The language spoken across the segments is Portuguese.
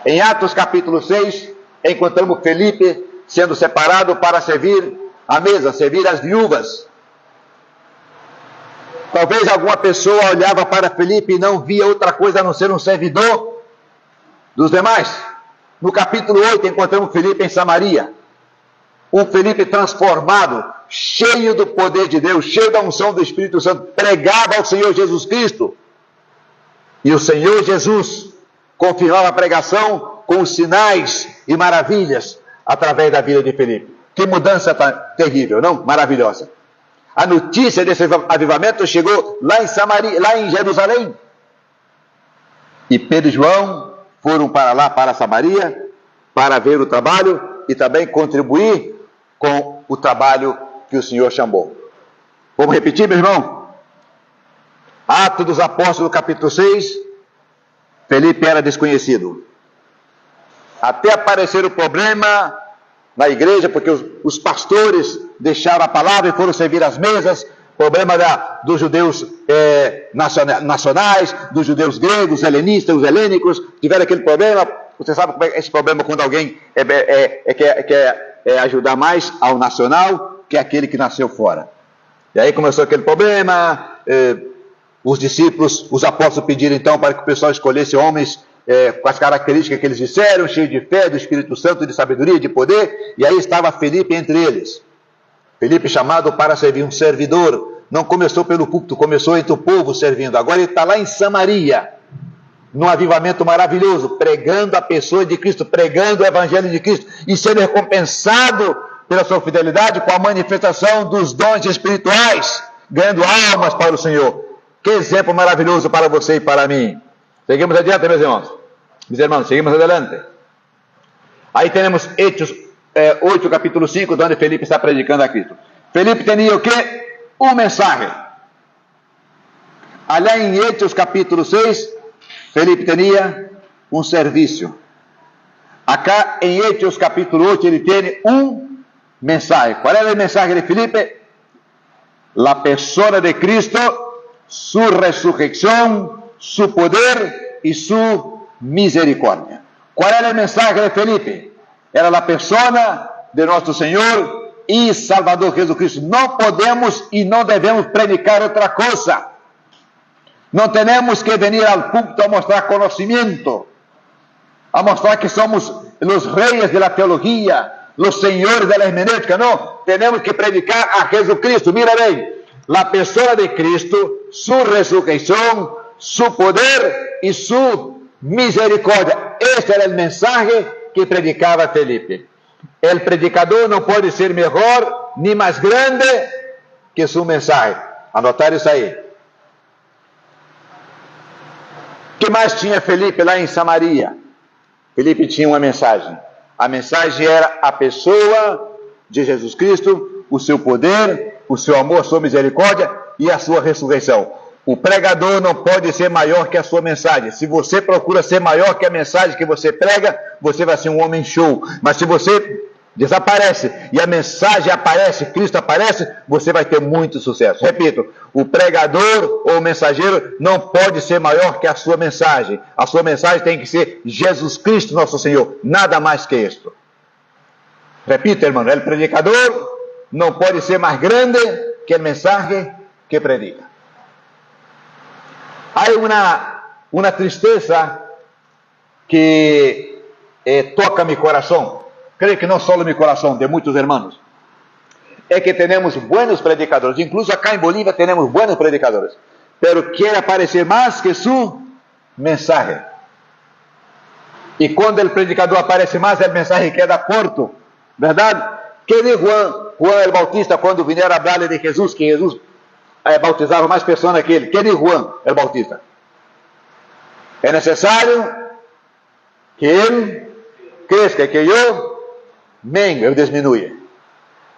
Em Atos capítulo 6, encontramos Felipe sendo separado para servir a mesa, servir as viúvas. Talvez alguma pessoa olhava para Felipe e não via outra coisa a não ser um servidor dos demais. No capítulo 8 encontramos Felipe em Samaria. Um Felipe transformado, cheio do poder de Deus, cheio da unção do Espírito Santo, pregava ao Senhor Jesus Cristo. E o Senhor Jesus confirmava a pregação com os sinais e maravilhas através da vida de Felipe. Que mudança terrível, não? Maravilhosa. A notícia desse avivamento chegou lá em Samaria, lá em Jerusalém. E Pedro e João foram para lá, para Samaria, para ver o trabalho e também contribuir com o trabalho que o Senhor chamou. Vamos repetir, meu irmão? Atos dos Apóstolos, capítulo 6, Felipe era desconhecido. Até aparecer o problema na igreja, porque os pastores deixaram a palavra e foram servir as mesas. Problema dos judeus nacionais, dos judeus gregos, helenistas, os helênicos, tiveram aquele problema. Você sabe como é esse problema quando alguém quer ajudar mais ao nacional que aquele que nasceu fora. E aí começou aquele problema, os discípulos, os apóstolos pediram então para que o pessoal escolhesse homens com as características que eles disseram, cheios de fé, do Espírito Santo, de sabedoria, de poder, e aí estava Felipe entre eles. Felipe chamado para servir, um servidor, não começou pelo púlpito, começou entre o povo servindo, agora ele está lá em Samaria, num avivamento maravilhoso, pregando a pessoa de Cristo, pregando o Evangelho de Cristo, e sendo recompensado pela sua fidelidade com a manifestação dos dons espirituais, ganhando almas para o Senhor. Que exemplo maravilhoso para você e para mim. Seguimos adiante, meus irmãos. Meus irmãos, seguimos adelante. Aí temos Hechos 8, capítulo 5, onde Felipe está predicando a Cristo. Felipe tinha o quê? Um mensagem. Allá em Hechos, capítulo 6, Felipe tinha um serviço. Acá em Hechos, capítulo 8, ele tem um mensagem. Qual era a mensagem de Felipe? La persona de Cristo, su resurrección, su poder y su misericordia. ¿Cuál era el mensaje de Felipe? Era la persona de nuestro Señor y Salvador Jesucristo. No podemos y no debemos predicar otra cosa. No tenemos que venir al púlpito a mostrar conocimiento, a mostrar que somos los reyes de la teología, los señores de la hermenéutica. No, tenemos que predicar a Jesucristo. Mira bien, la persona de Cristo, su resurrección, su poder y su misericordia. Este era el mensaje que predicaba Felipe. El predicador no puede ser mejor ni más grande que su mensaje. Anotar isso aí. O que mais tinha Felipe lá em Samaria? Felipe tinha uma mensagem. A mensagem era a pessoa de Jesus Cristo, o seu poder, o seu amor, a sua misericórdia e a sua ressurreição. O pregador não pode ser maior que a sua mensagem. Se você procura ser maior que a mensagem que você prega, você vai ser um homem show. Mas se você desaparece e a mensagem aparece, Cristo aparece, você vai ter muito sucesso. Repito, o pregador ou o mensageiro não pode ser maior que a sua mensagem. A sua mensagem tem que ser Jesus Cristo, nosso Senhor. Nada mais que isto. Repito, irmão, o predicador não pode ser mais grande que a mensagem que predica. Há uma tristeza que toca meu coração. Creio que não só meu coração, de muitos irmãos. É que temos buenos predicadores. Incluso acá em Bolívia temos buenos predicadores. Pero quer aparecer mais que sua mensagem. E quando o predicador aparece mais, a mensagem queda corto. Verdade? Que de Juan el Bautista, quando vieram a falar de Jesus, que Jesus bautizava mais pessoas que ele. Que de Juan el Bautista? É necessário que ele cresça, que eu mengue, eu diminua.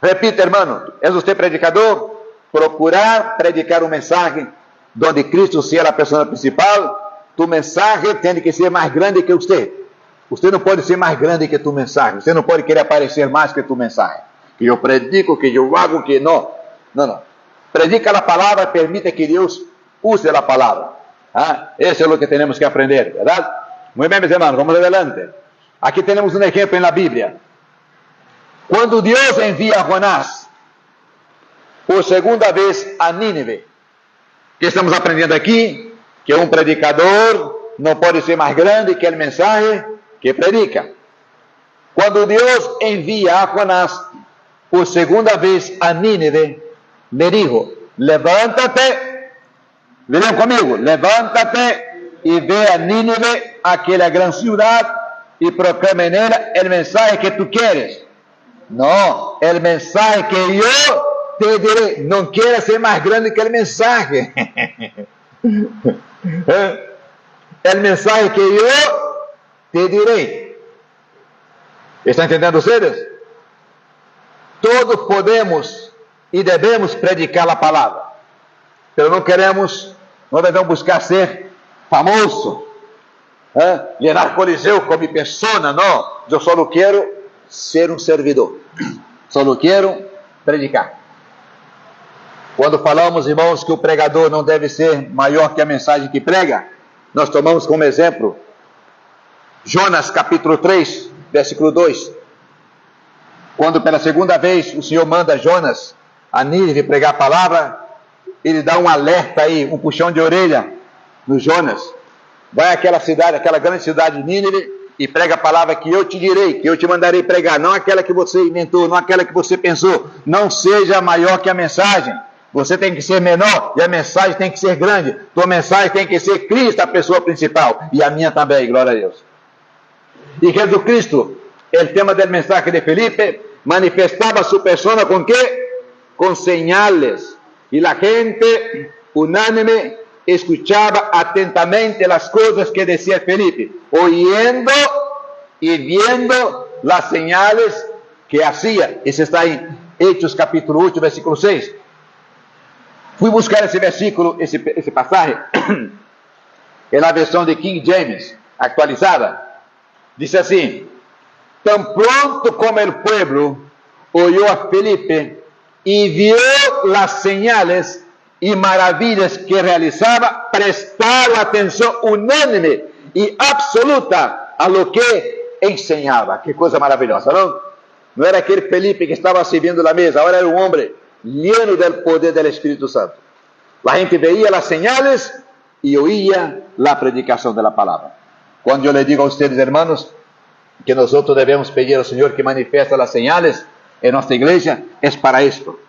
Repita, irmão, é você predicador? Procurar predicar uma mensagem onde Cristo seja a pessoa principal. Tu mensagem tem que ser mais grande que você. Você não pode ser mais grande que tu mensagem. Você não pode querer aparecer mais que tu mensagem. Que eu predico, que eu hago, que não. Não. Predica a palavra, permita que Deus use a palavra. Esse é o que temos que aprender, verdade? Muy bien, mis hermanos, vamos adelante. Aquí tenemos un ejemplo en la Biblia. Cuando Dios envía a Jonás por segunda vez a Nínive, ¿qué estamos aprendiendo aquí? Que un predicador no puede ser más grande que el mensaje que predica. Cuando Dios envía a Jonás por segunda vez a Nínive, le dijo: levántate, ven conmigo, levántate y ve a Nínive, aquella gran ciudad, y proclama en ella el mensaje que tú quieres. No, el mensaje que yo te diré. No quieras ser más grande que el mensaje. El mensaje que yo te diré. ¿Están entendiendo ustedes? Todos podemos y debemos predicar la palabra, pero no debemos buscar ser famoso, llenar coliseo con mi persona. No, yo solo quiero ser un servidor, solo quiero predicar. Quando falamos, irmãos, que o pregador não deve ser maior que a mensagem que prega, nós tomamos como exemplo Jonas capítulo 3, versículo 2. Quando pela segunda vez o Senhor manda Jonas a Nínive pregar a palavra, ele dá um alerta aí, um puxão de orelha no Jonas. Vai àquela cidade, aquela grande cidade de Nínive, e prega a palavra que eu te direi, que eu te mandarei pregar, não aquela que você inventou, não aquela que você pensou. Não seja maior que a mensagem. Você tem que ser menor e a mensagem tem que ser grande. Tua mensagem tem que ser Cristo, a pessoa principal, e a minha também, glória a Deus. E Jesus Cristo, el tema del mensaje de Felipe, manifestaba su persona ¿con qué? Con señales. Y la gente unánime escuchaba atentamente las cosas que decía Felipe, oyendo y viendo las señales que hacía. Eso está en Hechos capítulo 8, versículo 6. Fui buscar esse versículo, esse pasaje, en la versión de King James, actualizada. Dice así: tan pronto como el pueblo oyó a Felipe y vio las señales y maravillas que realizaba, prestaron atención unánime y absoluta a lo que enseñaba. Qué cosa maravillosa, ¿no? No era aquel Felipe que estaba sirviendo la mesa, ahora era un hombre lleno del poder del Espíritu Santo. La gente veía las señales y oía la predicación de la palabra. Cuando yo le digo a ustedes, hermanos, que nosotros debemos pedir al Señor que manifieste las señales en nuestra iglesia, es para esto,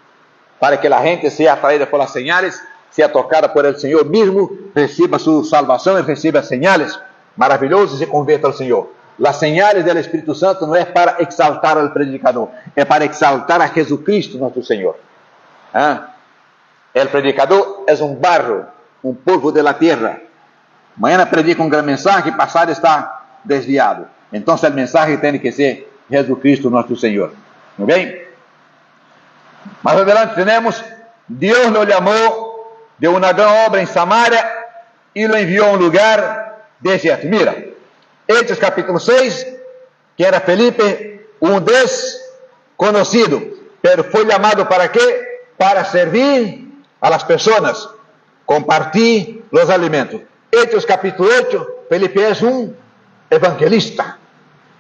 para que la gente sea atraída por las señales, sea tocada por el Señor mismo, reciba su salvación y reciba señales maravillosas y se convierta al Señor. Las señales del Espíritu Santo no es para exaltar al predicador, es para exaltar a Jesucristo nuestro Señor. El predicador es un barro, un polvo de la tierra. Mañana predica un gran mensaje y pasado está desviado. Entonces el mensaje tiene que ser Jesucristo nuestro Señor. ¿Muy bien? Más adelante tenemos: Dios lo llamó de una gran obra en Samaria y lo envió a un lugar desierto. Mira, Hechos capítulo 6, que era Felipe, un desconocido, pero fue llamado ¿para qué? Para servir a las personas, compartir los alimentos. Hechos capítulo 8, Felipe es un evangelista,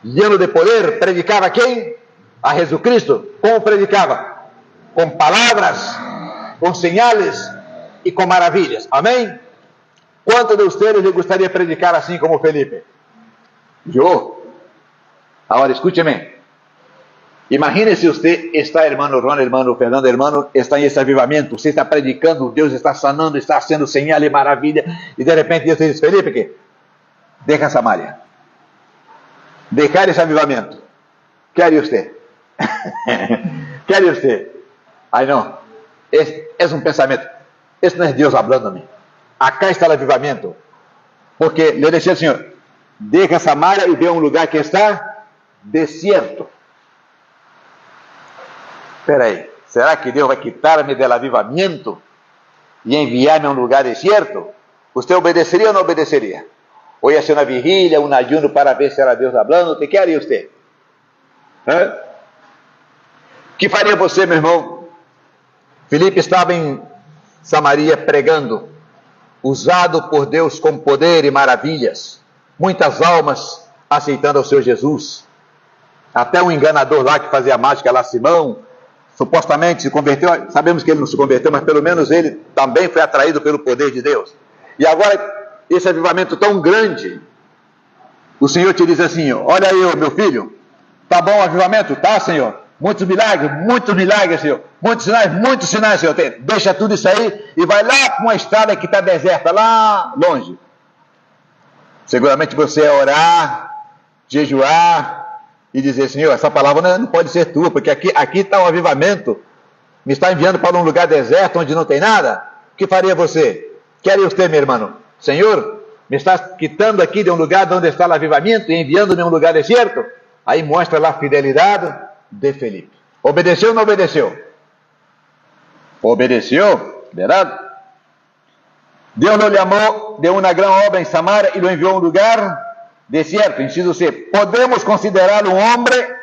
lleno de poder. ¿Predicaba a quién? A Jesucristo. ¿Cómo predicaba? Con palabras, con señales y con maravillas. Amén. ¿Cuántos de ustedes les gustaría predicar así como Felipe? Yo. Ahora escúcheme. Imagínese usted está, hermano Ron, hermano Fernando, hermano, está en ese avivamiento, usted está predicando, Dios está sanando, está haciendo señal y maravilla, y de repente Dios te dice: Felipe, ¿qué? Deja Samaria, dejar ese avivamiento. ¿Qué haría usted? ¿Qué haría usted? Ay, no, es un pensamiento. Esto no es Dios hablándome. Acá está el avivamiento. Porque le decía el Señor: deja Samaria y ve a un lugar que está desierto. Espera aí, será que Deus vai quitar-me del avivamiento e enviar-me a um lugar desierto? Você obedeceria ou não obedeceria? Ou ia ser uma vigília, um ayuno para ver se era Deus falando? O que haria você? O que faria você, meu irmão? Filipe estava em Samaria pregando, usado por Deus com poder e maravilhas. muitas almas aceitando ao Senhor Jesus. Até um enganador lá que fazia mágica lá, Simão, supostamente se converteu. Sabemos que ele não se converteu, mas pelo menos ele também foi atraído pelo poder de Deus. E agora, esse avivamento tão grande, o Senhor te diz assim: olha aí, meu filho, tá bom o avivamento? Tá, Senhor? Muitos milagres, Senhor. Muitos sinais, Senhor. Deixa tudo isso aí e vai lá para uma estrada que está deserta, lá longe. Seguramente você é orar, jejuar e dizer: Senhor, essa palavra não pode ser tua, porque aqui está um avivamento, me está enviando para um lugar deserto onde não tem nada. O que faria você? Quer você, meu irmão? Senhor, me está quitando aqui de um lugar onde está o avivamento e enviando-me a um lugar deserto? Aí mostra lá a fidelidade de Felipe. Obedeceu ou não obedeceu? Obedeceu, verdade? Deus não lhe amou de uma grande obra em Samaria e lo enviou a um lugar deserto. Inciso C. Podemos considerá-lo um homem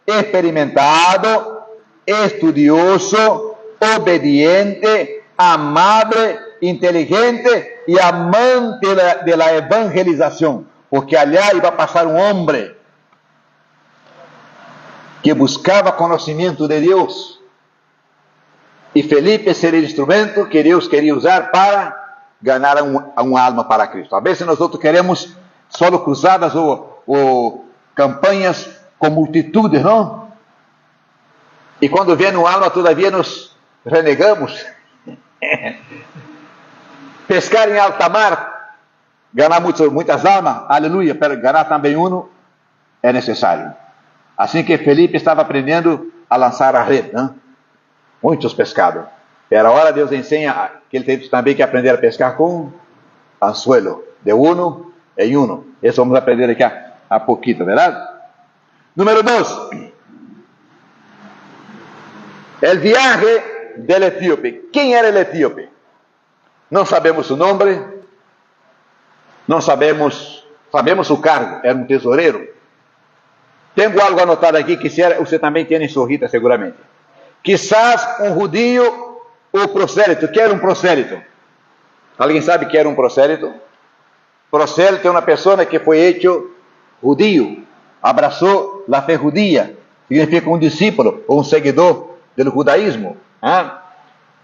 experimentado, estudioso, obediente, amável, inteligente e amante de la evangelização, porque allá iba a passar um homem que buscava conhecimento de Deus, e Felipe seria o instrumento que Deus queria usar para ganhar uma alma para Cristo. A vezes nós outros queremos só cruzadas ou campanhas com multitudes, não? E quando vem uma alma, todavia nos renegamos. Pescar em alta mar, ganhar muitas almas, aleluia, para ganhar também é necessário. Assim que Felipe estava aprendendo a lançar a rede, não? Muitos pescados. Era hora Deus ensina que ele teve também que aprender a pescar com anzuelo, de uno em uno. Isso vamos aprender aqui a pouquinho, verdade? Número 2. El viaje del etíope. Quem era o etíope? Não sabemos o nome, não sabemos o cargo, era um tesoureiro. Tenho algo anotado aqui que você também tem em sua Rita, seguramente. Quizás um judío ou prosélito. Que era um prosélito? Alguém sabe que era um prosélito? Prosélito é uma pessoa que foi hecho judío, abraçou a fé judia, significa um discípulo ou um seguidor do judaísmo.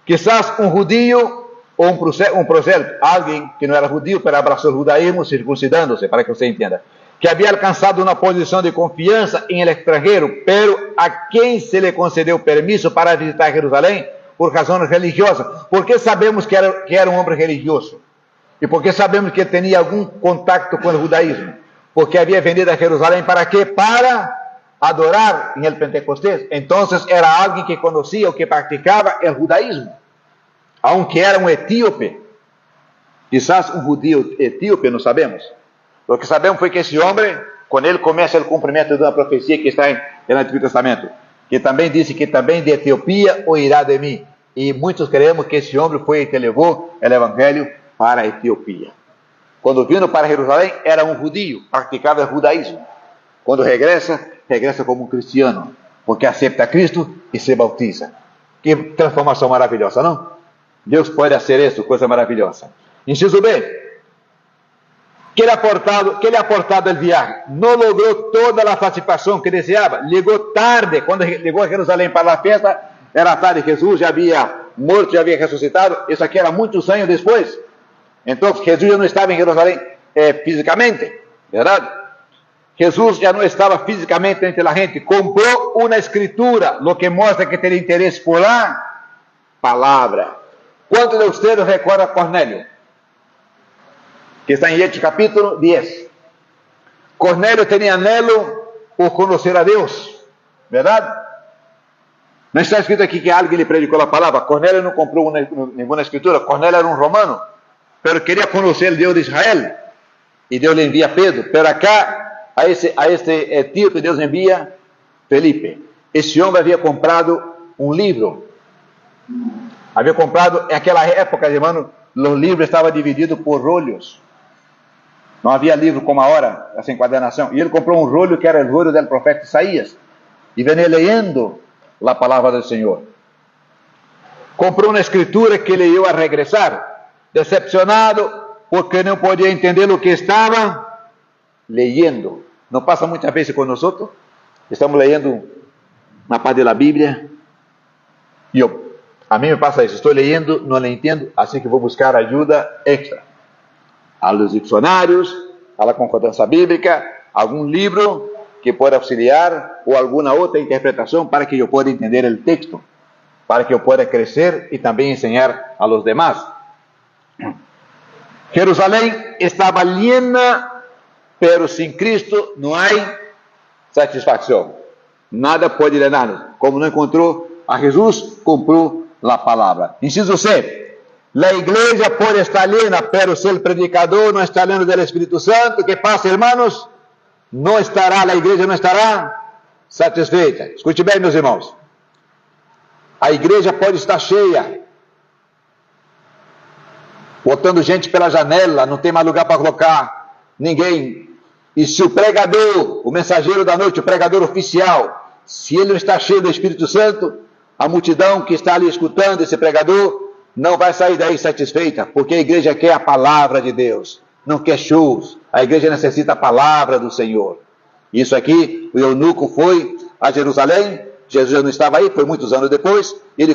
Quizás um judío ou um prosélito, alguém que não era judío, mas abraçou o judaísmo, circuncidando-se, para que você entenda, que havia alcançado uma posição de confiança em el estrangeiro, pero a quem se lhe concedeu permisso para visitar Jerusalém por razões religiosas. Por que sabemos que era um homem religioso? E por que sabemos que tinha algum contato com o judaísmo? Porque havia venido a Jerusalém para quê? Para adorar em el Pentecostés. Então era alguém que conhecia ou que praticava o judaísmo, aunque era um etíope. Quizás um judío etíope, não sabemos. O que sabemos foi que esse homem, quando ele começa o cumprimento de uma profecia que está no Antigo Testamento, que também disse que também de Etiopia oirá de mim. E muitos creemos que esse homem foi que levou o evangelho para a Etiopia. Quando vindo para Jerusalém, era um judío, praticava o judaísmo. Quando regressa como um cristiano, porque aceita Cristo e se bautiza. Que transformação maravilhosa, não? Deus pode fazer isso, coisa maravilhosa. Inciso B. Que lhe ha aportado el viaje? Não logrou toda a satisfação que desejava. Chegou tarde. Quando chegou a Jerusalém para a festa, era tarde. Jesus já havia morto, já havia ressuscitado. Isso aqui era muitos anos depois. Então, Jesus já não estava em Jerusalém fisicamente, verdade? Jesus já não estava fisicamente entre a gente. Comprou uma escritura, o que mostra que tem interesse por la palavra. Quantos de vocês recordam Cornélio? Que está em Hechos capítulo 10. Cornélio tinha anelo por conhecer a Deus, verdade? Não está escrito aqui que alguém lhe predicou a palavra. Cornélio não comprou nenhuma escritura. Cornélio era um romano, mas queria conhecer o Deus de Israel. E Deus lhe envia Pedro. Pero acá, a este etíope, Deus envia Felipe. Esse homem havia comprado um livro. Havia comprado, naquela época, irmão, os livros estavam divididos por rolhos. Não havia livro como agora, essa enquadernação. E ele comprou um rolho que era o rolho do profeta Isaías. E venía lendo a palavra do Senhor. Comprou uma escritura que ele ia a regressar, decepcionado, porque não podia entender o que estava leyendo. Não passa muitas vezes com nós? Estamos leyendo uma parte da Bíblia e a mim me passa isso. Estou leyendo, não entendo, assim que vou buscar ajuda extra. A los dicionários, a la concordância bíblica, algum livro que pode auxiliar ou alguma outra interpretação para que eu possa entender o texto, para que eu possa crescer e também ensinar a los demás. Jerusalém estava llena, pero sin Cristo não há satisfação. Nada pode llenar-nos. Como não encontrou a Jesus, comprou a palavra. Inciso C. A igreja pode estar llena, pero se o predicador não está lleno do Espírito Santo, ¿qué pasa, hermanos? Não estará, a igreja não estará satisfeita. Escute bem, meus irmãos. A igreja pode estar cheia, botando gente pela janela, não tem mais lugar para colocar ninguém. E se o pregador, o mensageiro da noite, o pregador oficial, se ele não está cheio do Espírito Santo, a multidão que está ali escutando esse pregador não vai sair daí satisfeita, porque a igreja quer a palavra de Deus, não quer shows. A igreja necessita a palavra do Senhor. Isso aqui, o eunuco foi a Jerusalém, Jesus já não estava aí, foi muitos anos depois, ele